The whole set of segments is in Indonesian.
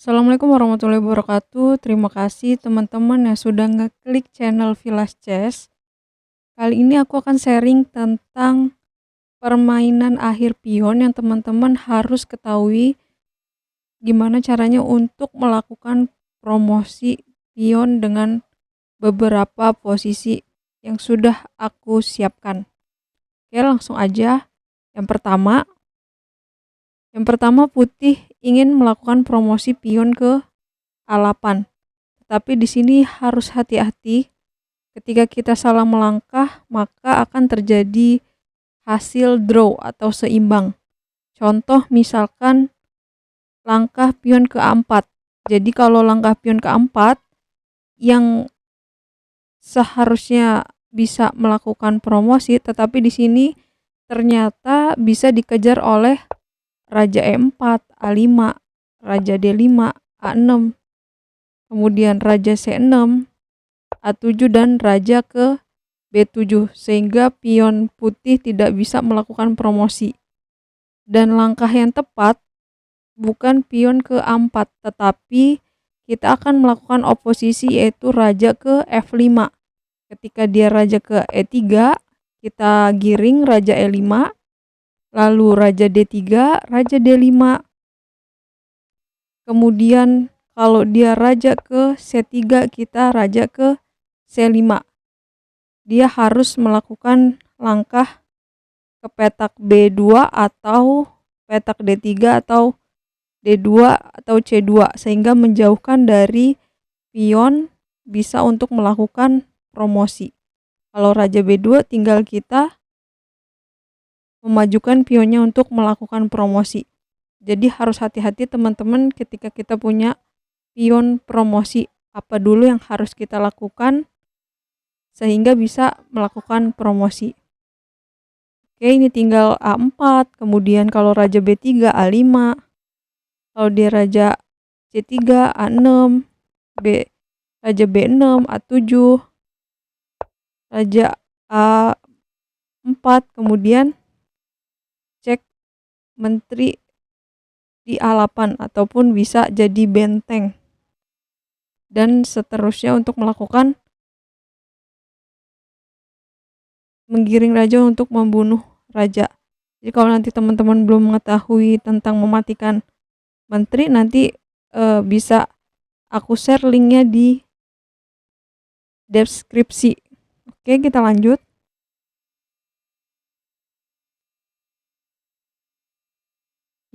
Assalamualaikum warahmatullahi wabarakatuh. Terima kasih teman-teman yang sudah ngeklik channel Vilas Chess. Kali ini aku akan sharing tentang permainan akhir pion yang teman-teman harus ketahui gimana caranya untuk melakukan promosi pion dengan beberapa posisi yang sudah aku siapkan. Oke, langsung aja. Yang pertama, putih ingin melakukan promosi pion ke A8. Tapi di sini harus hati-hati. Ketika kita salah melangkah, maka akan terjadi hasil draw atau seimbang. Contoh misalkan langkah pion ke A4. Jadi kalau langkah pion ke A4 yang seharusnya bisa melakukan promosi, tetapi di sini ternyata bisa dikejar oleh Raja E4, A5, Raja D5, A6, kemudian Raja C6, A7 dan Raja ke B7, sehingga pion putih tidak bisa melakukan promosi. Dan langkah yang tepat bukan pion ke A4, tetapi kita akan melakukan oposisi, yaitu Raja ke F5. Ketika dia Raja ke E3, kita giring Raja E5, lalu Raja D3, Raja D5. Kemudian kalau dia Raja ke C3, kita Raja ke C5. Dia harus melakukan langkah ke petak B2 atau petak D3 atau D2 atau C2, sehingga menjauhkan dari pion bisa untuk melakukan promosi. Kalau Raja B2 tinggal kita memajukan pionnya untuk melakukan promosi. Jadi harus hati-hati teman-teman ketika kita punya pion promosi, apa dulu yang harus kita lakukan sehingga bisa melakukan promosi. Oke, ini tinggal A4, kemudian kalau Raja B3, A5, kalau dia Raja C3, A6, Raja B6, A7, Raja A4, kemudian cek menteri di A8 ataupun bisa jadi benteng. Dan seterusnya untuk melakukan menggiring raja untuk membunuh raja. Jadi kalau nanti teman-teman belum mengetahui tentang mematikan menteri, nanti bisa aku share linknya di deskripsi. Oke, kita lanjut.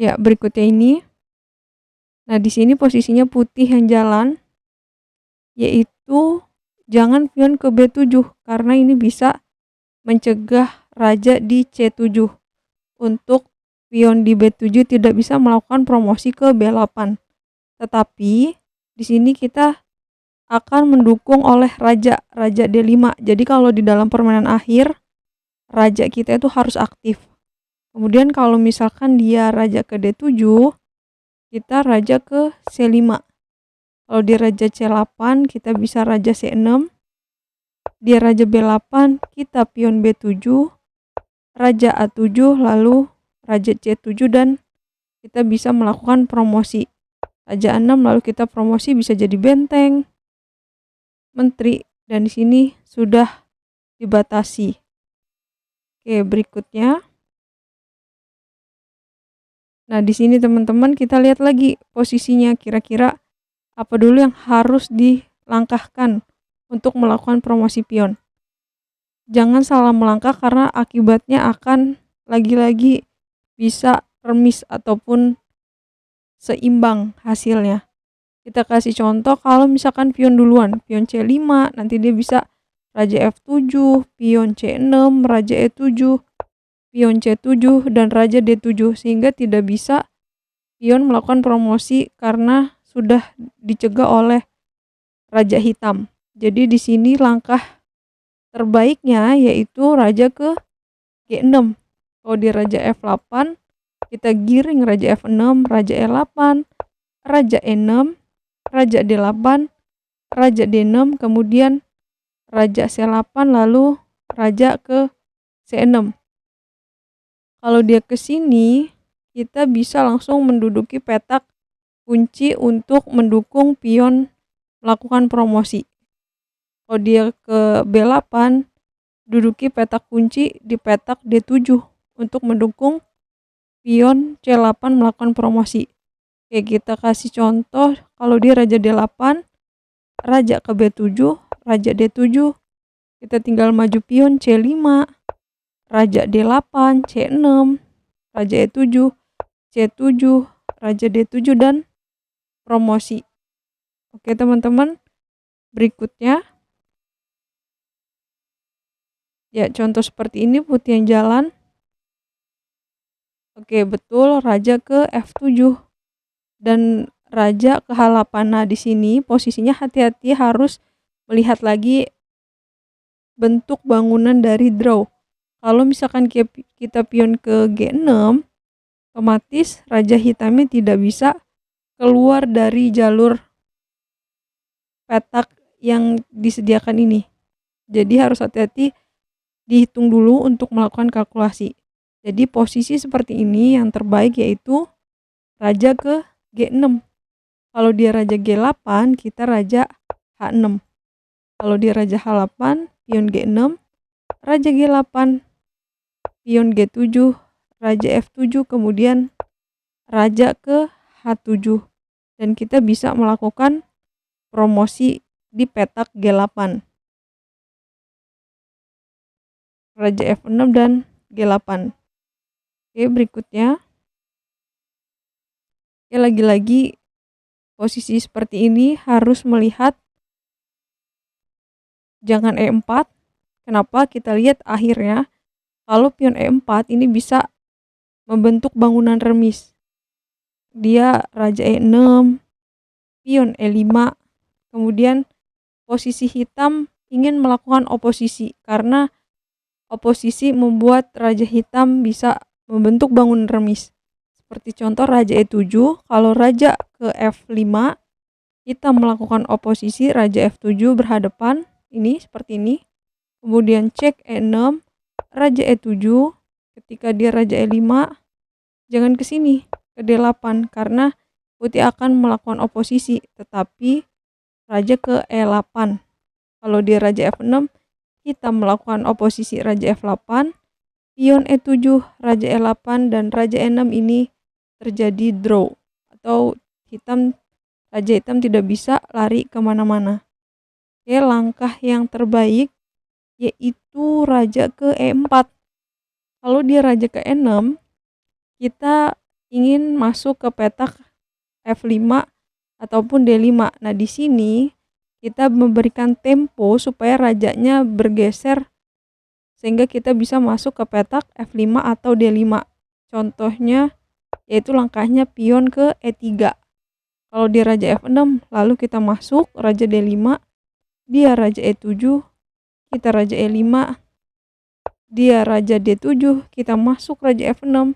Ya, berikutnya ini. Nah, di sini posisinya putih yang jalan, yaitu jangan pion ke B7 karena ini bisa mencegah raja di C7. Untuk pion di B7 tidak bisa melakukan promosi ke B8. Tetapi di sini kita akan mendukung oleh raja D5. Jadi kalau di dalam permainan akhir, raja kita itu harus aktif. Kemudian kalau misalkan dia raja ke D7, kita raja ke C5. Kalau dia raja C8, kita bisa raja C6. Dia raja B8, kita pion B7, Raja A7, lalu Raja C7, dan kita bisa melakukan promosi. Raja A6, lalu kita promosi bisa jadi benteng, menteri, dan di sini sudah dibatasi. Oke, berikutnya. Nah, di sini teman-teman kita lihat lagi posisinya, kira-kira apa dulu yang harus dilangkahkan untuk melakukan promosi pion. Jangan salah melangkah karena akibatnya akan lagi-lagi bisa remis ataupun seimbang hasilnya. Kita kasih contoh, kalau misalkan pion duluan, pion C5, nanti dia bisa Raja F7, pion C6, Raja E7, pion C7, dan Raja D7, sehingga tidak bisa pion melakukan promosi karena sudah dicegah oleh Raja hitam. Jadi di sini langkah terbaiknya yaitu Raja ke G6. Kalau di Raja F8, kita giring Raja F6, Raja E8, Raja E6, Raja D8, Raja D6, kemudian Raja C8, lalu Raja ke C6. Kalau dia ke sini, kita bisa langsung menduduki petak kunci untuk mendukung pion melakukan promosi. Kalau dia ke B8, duduki petak kunci di petak D7 untuk mendukung pion C8 melakukan promosi. Oke, kita kasih contoh kalau dia raja D8, raja ke B7, raja D7, kita tinggal maju pion C5, raja D8, C6, raja E7, C7, raja D7 dan promosi. Oke teman-teman, berikutnya ya contoh seperti ini putih yang jalan. Oke, betul, raja ke F7 dan raja ke H8. Nah, di sini posisinya hati-hati, harus melihat lagi bentuk bangunan dari draw. Kalau misalkan kita pion ke G6, otomatis raja hitamnya tidak bisa keluar dari jalur petak yang disediakan ini. Jadi harus hati-hati, dihitung dulu untuk melakukan kalkulasi. Jadi posisi seperti ini yang terbaik yaitu raja ke G6. Kalau dia raja G8, kita raja H6. Kalau dia raja H8, pion G6, raja G8, pion G7, raja F7, kemudian raja ke H7. Dan kita bisa melakukan promosi di petak G8. Raja F6 dan G8. Oke, berikutnya. Ya, lagi-lagi posisi seperti ini harus melihat jangan E4. Kenapa? Kita lihat akhirnya kalau pion E4 ini bisa membentuk bangunan remis. Dia raja E6, pion E5, kemudian posisi hitam ingin melakukan oposisi karena oposisi membuat raja hitam bisa membentuk bangunan remis. Seperti contoh raja E7, kalau raja ke F5, kita melakukan oposisi raja F7 berhadapan, ini seperti ini. Kemudian cek E6, raja E7, ketika dia raja E5, jangan ke sini, ke D8, karena putih akan melakukan oposisi, tetapi raja ke E8. Kalau dia raja F6, kita melakukan oposisi raja F8, pion E7, raja E8, dan raja E6 ini terjadi draw, atau raja hitam tidak bisa lari kemana-mana. Oke, langkah yang terbaik yaitu raja ke E4. Kalau dia raja ke E6, kita ingin masuk ke petak F5 ataupun D5. Nah, di sini kita memberikan tempo supaya rajanya bergeser sehingga kita bisa masuk ke petak F5 atau D5. Contohnya yaitu langkahnya pion ke E3. Kalau dia raja F6, lalu kita masuk raja D5, dia raja E7, kita raja E5, dia raja D7, kita masuk raja F6,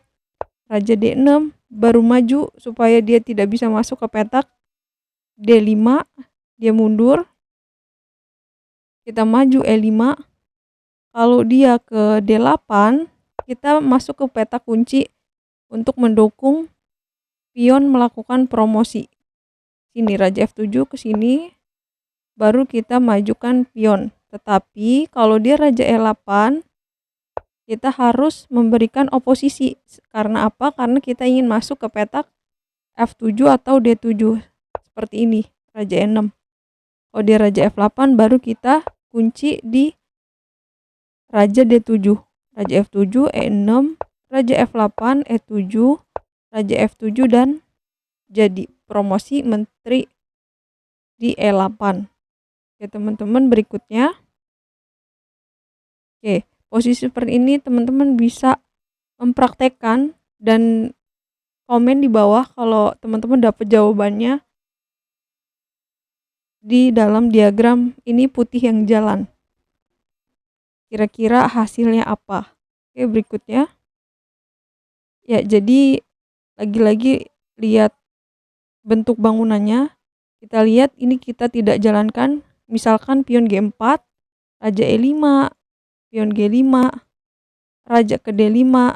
raja D6, baru maju supaya dia tidak bisa masuk ke petak D5, dia mundur, kita maju E5, kalau dia ke D8, kita masuk ke petak kunci untuk mendukung pion melakukan promosi. Sini raja F7 ke sini, baru kita majukan pion. Tetapi kalau dia raja E8, kita harus memberikan oposisi. Karena apa? Karena kita ingin masuk ke petak F7 atau D7. Seperti ini, raja E6. Kalau dia raja F8, baru kita kunci di raja D7. Raja F7, E6, raja F8, E7, raja F7, dan jadi promosi menteri di E8. Oke teman-teman, berikutnya. Oke, posisi seperti ini teman-teman bisa mempraktekkan dan komen di bawah kalau teman-teman dapat jawabannya di dalam diagram ini putih yang jalan. Kira-kira hasilnya apa? Oke, berikutnya. Ya, jadi lagi-lagi lihat bentuk bangunannya. Kita lihat ini kita tidak jalankan, misalkan pion G4, raja E5, pion G5, raja ke D5,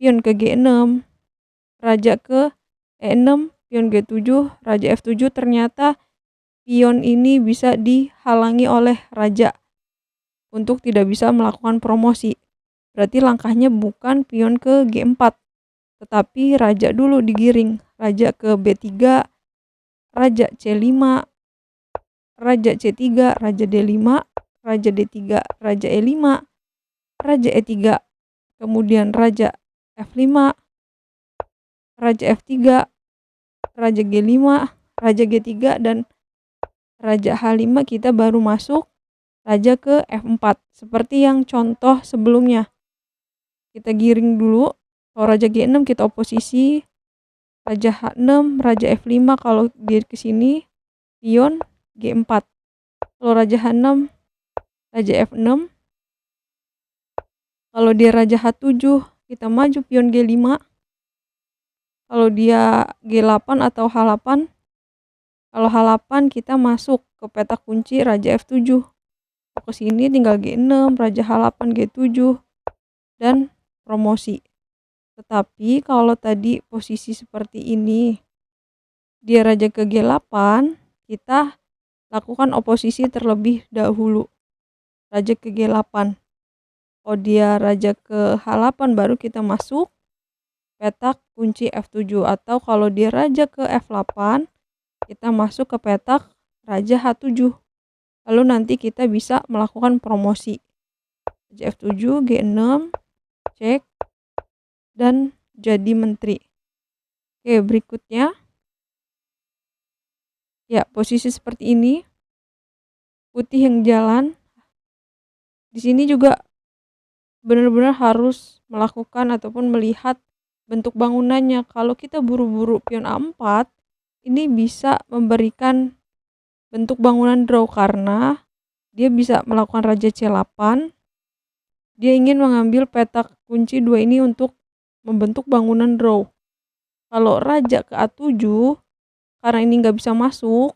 pion ke G6, raja ke E6, pion G7, raja F7, ternyata pion ini bisa dihalangi oleh raja untuk tidak bisa melakukan promosi. Berarti langkahnya bukan pion ke G4, tetapi raja dulu digiring. Raja ke B3, raja C5, raja C3, raja D5, raja D3, raja E5, raja E3, kemudian raja F5, raja F3, raja G5, raja G3, dan raja H5. Kita baru masuk raja ke F4 seperti yang contoh sebelumnya. Kita giring dulu. Kalau raja G6 kita oposisi, raja H6, raja F5. Kalau dia ke sini pion G4. Kalau raja H6, raja F6. Kalau dia raja H7 kita maju pion G5. Kalau dia G8 atau H8, kalau H8 kita masuk ke peta kunci raja F7. Ke sini tinggal G6, raja H8, G7, dan promosi. Tetapi kalau tadi posisi seperti ini, dia raja ke G8, kita lakukan oposisi terlebih dahulu. Raja ke G8. Kalau dia raja ke H8 baru kita masuk petak kunci F7, atau kalau dia raja ke F8 kita masuk ke petak raja H7. Lalu nanti kita bisa melakukan promosi. Raja F7, G6, cek, dan jadi menteri. Oke, berikutnya. Ya, posisi seperti ini. Putih yang jalan. Di sini juga benar-benar harus melakukan ataupun melihat bentuk bangunannya. Kalau kita buru-buru pion A4, ini bisa memberikan bentuk bangunan draw karena dia bisa melakukan raja C8. Dia ingin mengambil petak kunci 2 ini untuk membentuk bangunan draw. Kalau raja ke A7, karena ini nggak bisa masuk,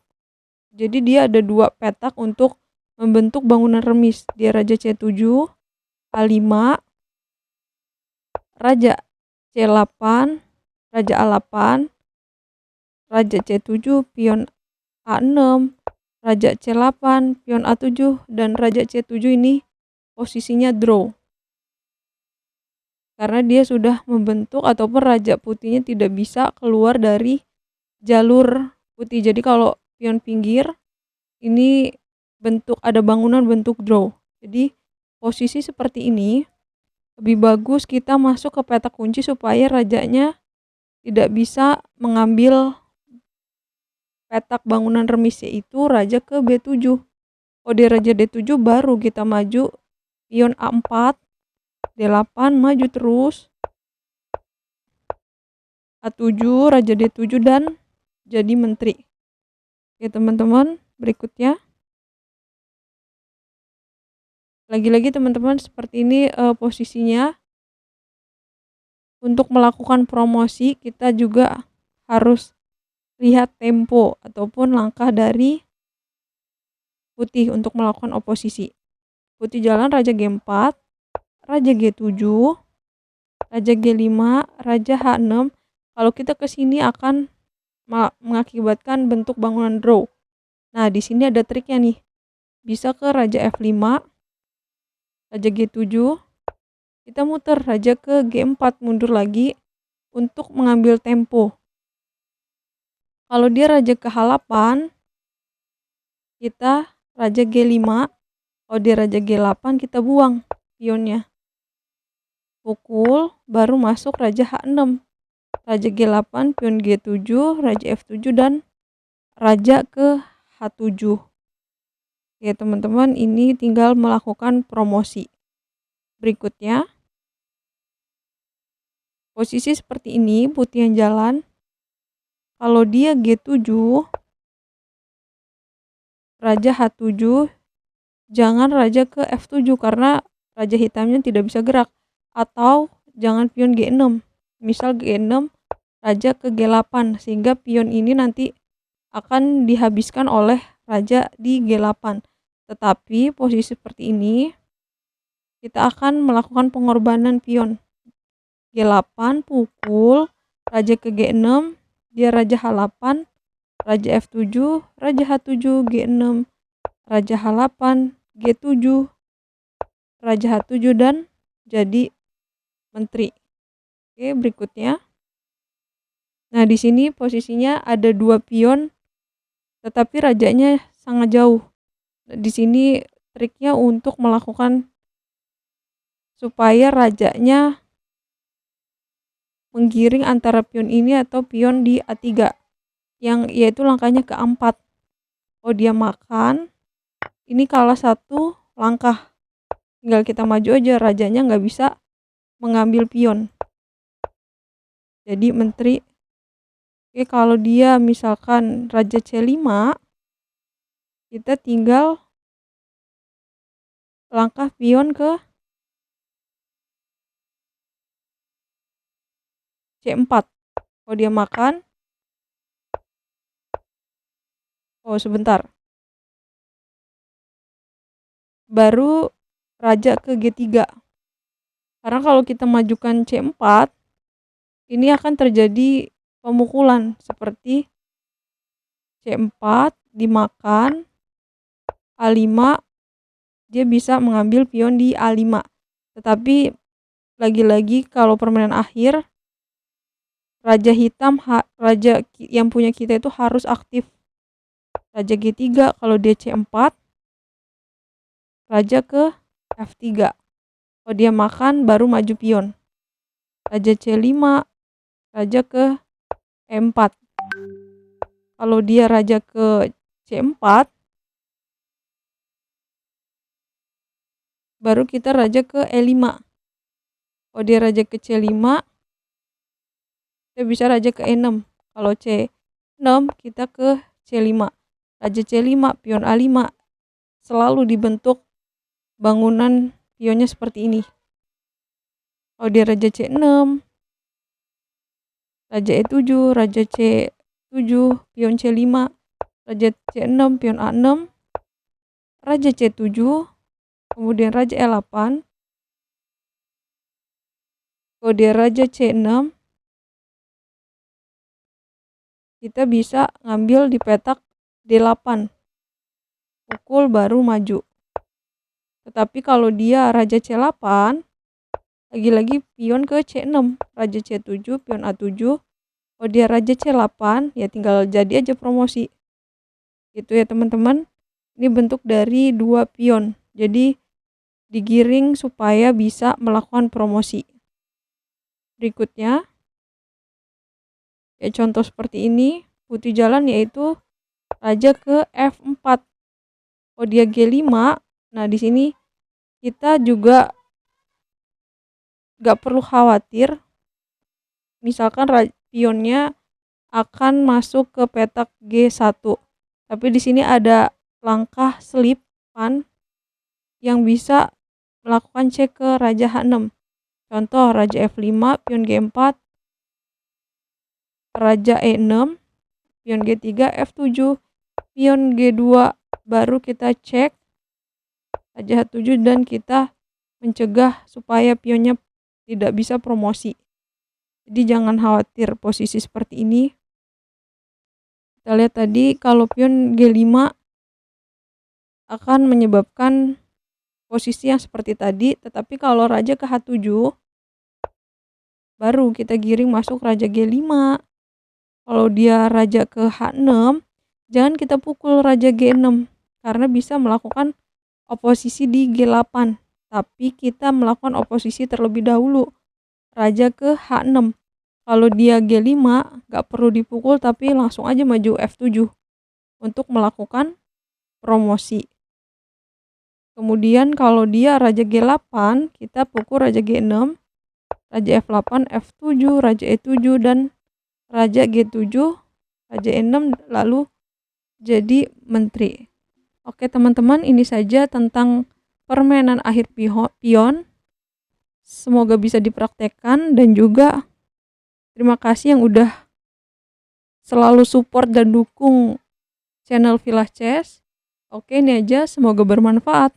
jadi dia ada 2 petak untuk membentuk bangunan remis. Dia raja C7, A5, raja C8, raja A8, raja C7, pion A6, raja C8, pion A7, dan raja C7 ini posisinya draw. Karena dia sudah membentuk ataupun raja putihnya tidak bisa keluar dari jalur putih. Jadi kalau pion pinggir ini bentuk ada bangunan bentuk draw. Jadi posisi seperti ini lebih bagus kita masuk ke petak kunci supaya rajanya tidak bisa mengambil petak bangunan remis, yaitu raja ke B7. Kalau di raja D7 baru kita maju pion A4, D8, maju terus, A7, raja D7, dan jadi menteri. Oke teman-teman, berikutnya. Lagi-lagi teman-teman seperti ini posisinya. Untuk melakukan promosi kita juga harus lihat tempo ataupun langkah dari putih untuk melakukan oposisi. Putih jalan raja G4, raja G7, raja G5, raja H6. Kalau kita ke sini akan mengakibatkan bentuk bangunan draw. Nah, di sini ada triknya nih. Bisa ke raja F5, raja G7, kita muter raja ke G4, mundur lagi untuk mengambil tempo. Kalau dia raja ke H8, kita raja G5. Kalau dia raja G8 kita buang pionnya. Pukul, baru masuk raja H6. Raja G8, pion G7, raja F7, dan raja ke H7. Ya teman-teman, ini tinggal melakukan promosi. Berikutnya, posisi seperti ini, putih yang jalan. Kalau dia G7, raja H7, jangan raja ke F7 karena raja hitamnya tidak bisa gerak. Atau jangan pion G6. Misal G6, raja ke G8, sehingga pion ini nanti akan dihabiskan oleh raja di G8. Tetapi posisi seperti ini kita akan melakukan pengorbanan pion. G8 pukul, raja ke G6, dia raja H8, raja F7, raja H7, G6, raja H8, G7, raja H7 dan jadi menteri. Oke, berikutnya. Nah, di sini posisinya ada 2 pion tetapi rajanya sangat jauh. Di sini triknya untuk melakukan supaya rajanya menggiring antara pion ini atau pion di A3 yang yaitu langkahnya ke-4. Oh, dia makan. Ini kalah 1 langkah. Tinggal kita maju aja, rajanya nggak bisa mengambil pion. Jadi menteri. Oke, kalau dia misalkan raja C5, kita tinggal langkah pion ke C4. Oh, dia makan. Oh, sebentar. Baru raja ke G3. Karena kalau kita majukan C4, ini akan terjadi pemukulan seperti C4 dimakan, A5 dia bisa mengambil pion di A5. Tetapi lagi-lagi kalau permainan akhir, raja hitam, raja yang punya kita itu harus aktif. Raja G3, kalau dia C4, raja ke F3. Kalau dia makan baru maju pion. Raja C5, raja ke E4. Kalau dia raja ke C4, baru kita raja ke E5. Kalau dia raja ke C5, kita bisa raja ke E6. Kalau C6, kita ke C5. Raja C5, pion A5. Selalu dibentuk bangunan pionnya seperti ini. Kalau dia raja C6, raja E7, raja C7, pion C5, raja C6, pion A6, raja C7, kemudian raja E8. Kalau dia raja C6, kita bisa ngambil di petak D8. Pukul baru maju. Tetapi kalau dia raja C8, lagi-lagi pion ke C6, raja C7, pion A7. Kalau dia raja C8, ya tinggal jadi aja promosi. Itu ya teman-teman. Ini bentuk dari 2 pion. Jadi digiring supaya bisa melakukan promosi. Berikutnya, ya contoh seperti ini, putih jalan yaitu raja ke F4. Oh, dia G5. Nah, di sini kita juga gak perlu khawatir. Misalkan pionnya akan masuk ke petak G1. Tapi di sini ada langkah selipan yang bisa melakukan cek ke raja H6. Contoh raja F5, pion G4, raja E6, pion G3, F7, pion G2, baru kita cek raja H7 dan kita mencegah supaya pionnya tidak bisa promosi. Jadi jangan khawatir posisi seperti ini. Kita lihat tadi kalau pion G5 akan menyebabkan posisi yang seperti tadi, tetapi kalau raja ke H7 baru kita giring masuk raja G5. Kalau dia raja ke H6, jangan kita pukul raja G6 karena bisa melakukan oposisi di G8. Tapi kita melakukan oposisi terlebih dahulu, raja ke H6. Kalau dia G5, gak perlu dipukul tapi langsung aja maju F7 untuk melakukan promosi. Kemudian kalau dia raja G8, kita pukul raja G6, raja F8, F7, raja E7, dan raja G7, raja E6, lalu jadi menteri. Oke teman-teman, ini saja tentang permainan akhir pion. Semoga bisa dipraktekkan dan juga terima kasih yang udah selalu support dan dukung channel Villa Chess. Oke, ini aja, semoga bermanfaat.